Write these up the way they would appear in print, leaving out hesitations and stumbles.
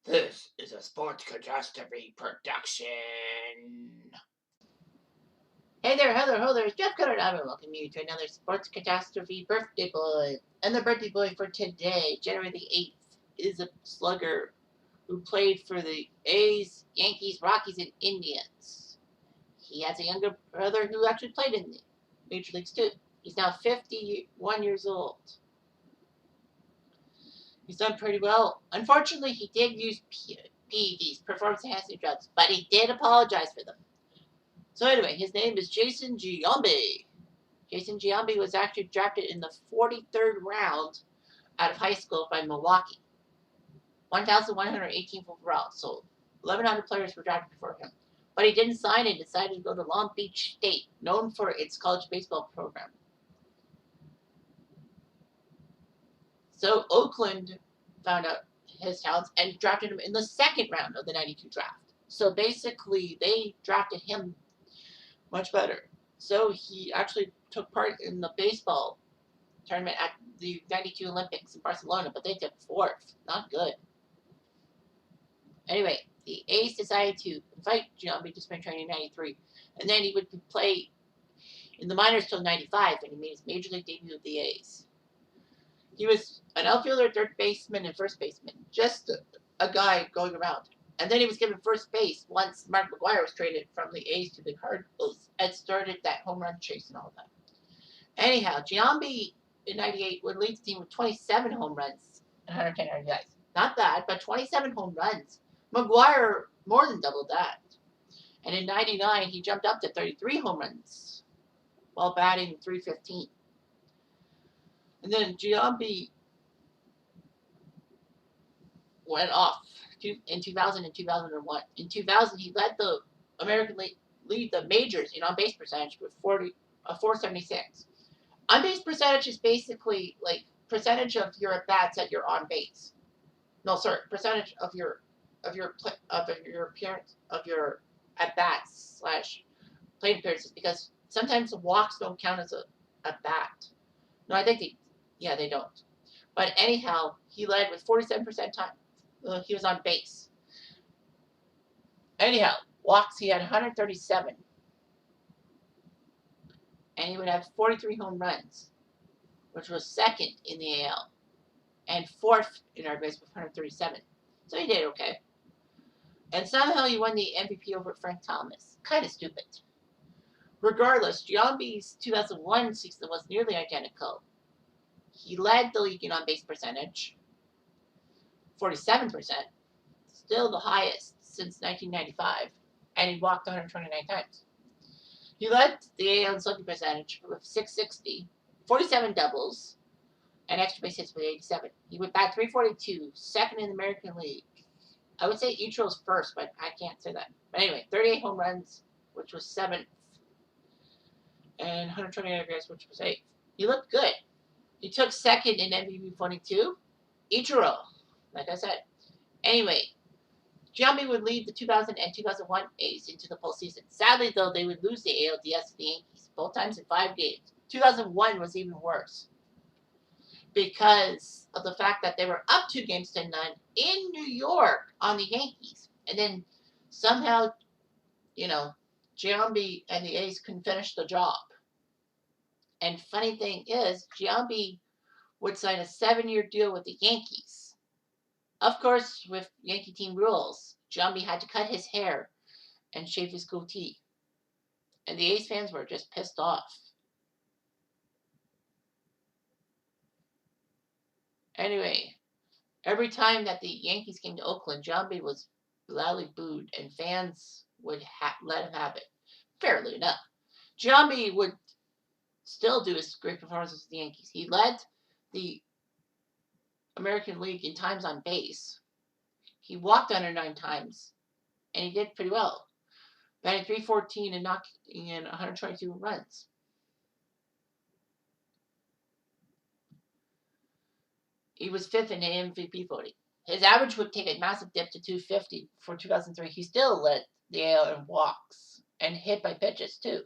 This is a Sports Catastrophe production. Hey there, hello, there's Jeff Cutter, and I welcome you to another Sports Catastrophe birthday boy. And the birthday boy for today, January the 8th, is a slugger who played for the A's, Yankees, Rockies, and Indians. He has a younger brother who actually played in the Major Leagues too. He's now 51 years old. He's done pretty well. Unfortunately, he did use PEDs, performance-enhancing drugs, but he did apologize for them. So anyway, his name is Jason Giambi. Jason Giambi was actually drafted in the 43rd round out of high school by Milwaukee. 1,118 overall, so 1,100 players were drafted before him. But he didn't sign and decided to go to Long Beach State, known for its college baseball program. So Oakland found out his talents and drafted him in the second round of the 92 draft. So basically, they drafted him much better. So he actually took part in the baseball tournament at the 92 Olympics in Barcelona, but they took fourth. Not good. Anyway, the A's decided to invite Giambi to spring training in 93, and then he would play in the minors till 95, and he made his major league debut with the A's. He was an outfielder, third baseman, and first baseman, just a guy going around. And then he was given first base once Mark McGwire was traded from the A's to the Cardinals and started that home run chase and all that. Anyhow, Giambi in 98 would lead the team with 27 home runs and 110 RBIs. Not bad, but 27 home runs. McGwire more than doubled that. And in 99, he jumped up to 33 home runs while batting .315. And then Giambi went off in 2000 and 2001. In 2000, he led the American League, the majors in on-base percentage with 476. On-base percentage is basically like percentage of your at-bats that you're on base. No, sorry, percentage of your appearance of your at-bats / plate appearances, because sometimes the walks don't count as a at-bat. No, I think they don't. But anyhow, he led with 47% time. He was on base. Anyhow, walks, he had 137. And he would have 43 home runs, which was second in the AL, and fourth in our base with 137. So he did okay. And somehow he won the MVP over Frank Thomas. Kind of stupid. Regardless, Giambi's 2001 season was nearly identical. He led the league in on-base percentage, 47%, still the highest since 1995, and he walked 129 times. He led the AL in slugging percentage with 660, 47 doubles, and extra base hits with 87. He would bat .342, second in the American League. I would say Ichiro's first, but I can't say that. But anyway, 38 home runs, which was 7th, and 129 RBIs, which was 8th. He looked good. He took second in MVP 22. Ichiro, like I said. Anyway, Giambi would lead the 2000 and 2001 A's into the postseason. Sadly, though, they would lose the ALDS to the Yankees, both times in 5 games. 2001 was even worse because of the fact that they were up 2-0 in New York on the Yankees. And then somehow, Giambi and the A's couldn't finish the job. And funny thing is, Giambi would sign a 7-year deal with the Yankees. Of course, with Yankee team rules, Giambi had to cut his hair and shave his goatee. And the A's fans were just pissed off. Anyway, every time that the Yankees came to Oakland, Giambi was loudly booed, and fans would let him have it. Fairly enough. Giambi would still do his great performances with the Yankees. He led the American League in times on base. He walked 109 times, and he did pretty well, batting .314 and knocking in 122 runs. He was 5th in MVP voting. His average would take a massive dip to 250 for 2003. He still led the AL in walks and hit by pitches, too.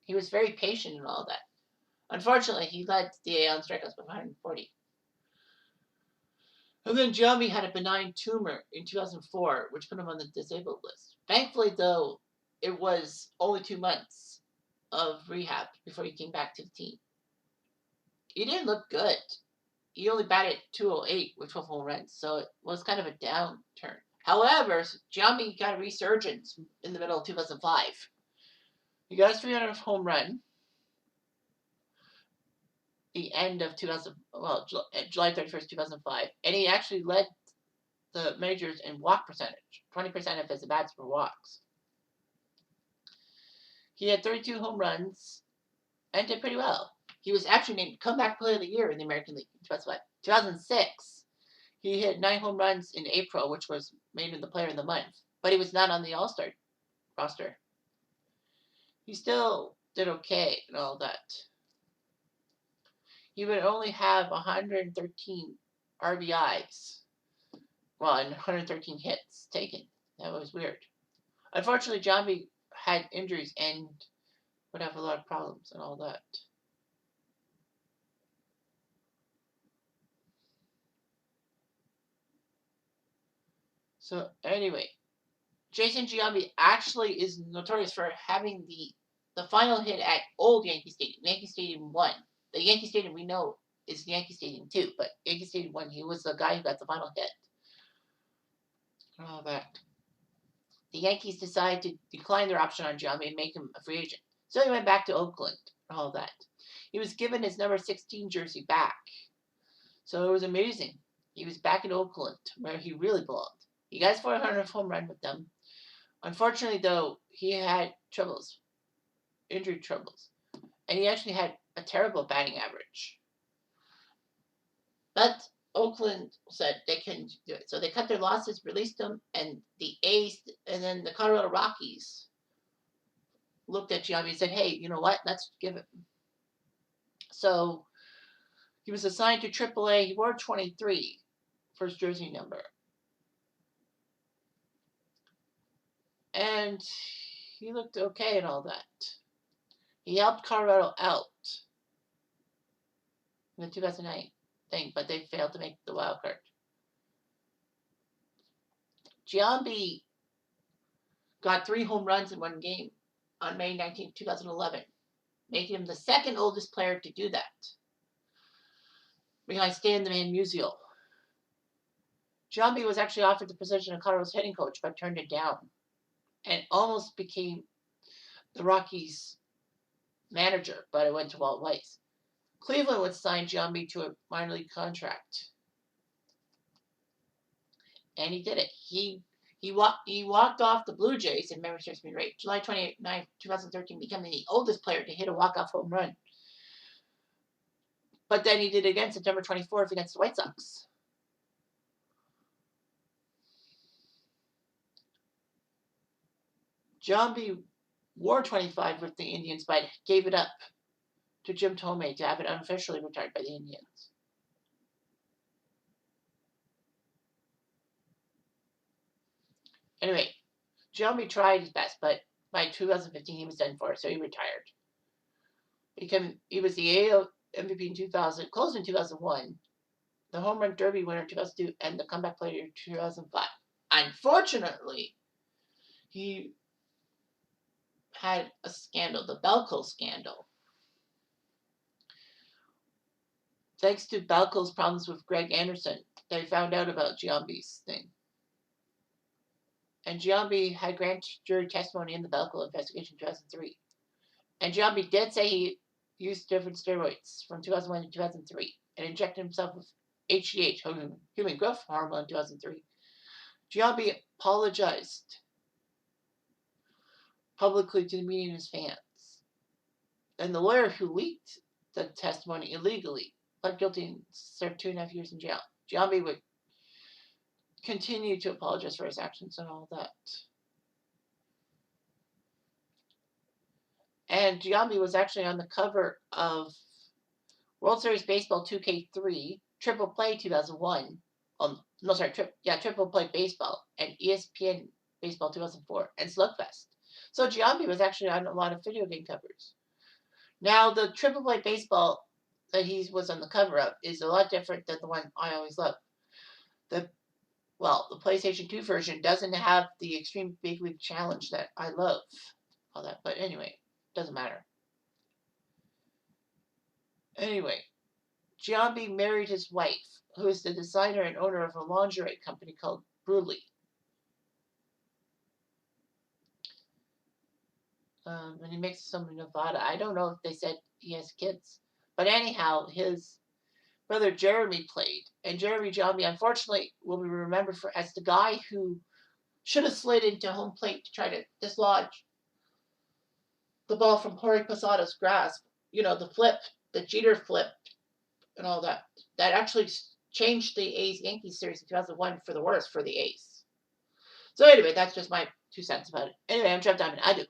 He was very patient and all that. Unfortunately, he led the AL in strikeouts with 140. And then Giambi had a benign tumor in 2004, which put him on the disabled list. Thankfully, though, it was only 2 months of rehab before he came back to the team. He didn't look good. He only batted .208 with 12 home runs, so it was kind of a downturn. However, Giambi got a resurgence in the middle of 2005. He got his 300th home run the end of July 31st, 2005, and he actually led the majors in walk percentage. 20% of his at-bats were walks. He had 32 home runs and did pretty well. He was actually named Comeback Player of the Year in the American League in 2006. He hit 9 home runs in April, which was made him the Player of the Month, but he was not on the All-Star roster. He still did okay and all that. He would only have 113 RBIs. Well, and 113 hits taken. That was weird. Unfortunately, Giambi had injuries and would have a lot of problems and all that. So anyway, Jason Giambi actually is notorious for having the final hit at old Yankee Stadium. Yankee Stadium 1. The Yankee Stadium we know is Yankee Stadium 2, but Yankee Stadium 1, he was the guy who got the final hit. And all that. The Yankees decided to decline their option on Giambi and make him a free agent. So he went back to Oakland and all that. He was given his number 16 jersey back. So it was amazing. He was back in Oakland, where he really belonged. He got his 400th home run with them. Unfortunately, though, he had troubles, injury troubles. And he actually had a terrible batting average. But Oakland said they couldn't do it. So they cut their losses, released him, and the A's and then the Colorado Rockies looked at Giambi and said, hey, you know what? Let's give it. So he was assigned to AAA. He wore 23 for his jersey number. And he looked okay and all that. He helped Colorado out in the 2009 thing, but they failed to make the wild card. Giambi got 3 home runs in one game on May 19, 2011, making him the second oldest player to do that, behind Stan the Man Musial. Giambi was actually offered the position of Colorado's hitting coach, but turned it down, and almost became the Rockies' manager, but it went to Walt Weiss. Cleveland would sign Giambi to a minor league contract, and he did it. He walked off the Blue Jays, and memory serves me right, July 29, 2013, becoming the oldest player to hit a walk-off home run. But then he did it again September 24th against the White Sox. Giambi wore 25 with the Indians, but gave it up to Jim Thome to have it unofficially retired by the Indians. Anyway, Giambi tried his best, but by 2015 he was done for, so he retired. He was the AL MVP in 2000, closed in 2001, the Home Run Derby winner in 2002, and the Comeback Player in 2005. Unfortunately, he had a scandal, the Belko scandal. Thanks to Belko's problems with Greg Anderson, they found out about Giambi's thing. And Giambi had grand jury testimony in the Belko investigation in 2003. And Giambi did say he used different steroids from 2001 to 2003 and injected himself with HGH, human growth hormone, in 2003. Giambi apologized publicly to the media and his fans. And the lawyer who leaked the testimony illegally pled guilty and served 2.5 years in jail. Giambi would continue to apologize for his actions and all that. And Giambi was actually on the cover of World Series Baseball 2K3, Triple Play 2001. Triple Play Baseball, and ESPN Baseball 2004, and Slugfest. So Giambi was actually on a lot of video game covers. Now, the Triple Play Baseball that he was on the cover of is a lot different than the one I always love. The the PlayStation 2 version doesn't have the Extreme Big League Challenge that I love. All that, but anyway, doesn't matter. Anyway, Giambi married his wife, who is the designer and owner of a lingerie company called Bruley. And he makes some in Nevada. I don't know if they said he has kids. But anyhow, his brother Jeremy played. And Jeremy Giambi, unfortunately, will be remembered for as the guy who should have slid into home plate to try to dislodge the ball from Jorge Posada's grasp. You know, the flip, the Jeter flip, and all that. That actually changed the A's Yankees series in 2001 for the worse for the A's. So anyway, that's just my 2 cents about it. Anyway, I'm Jeff Diamond. I do.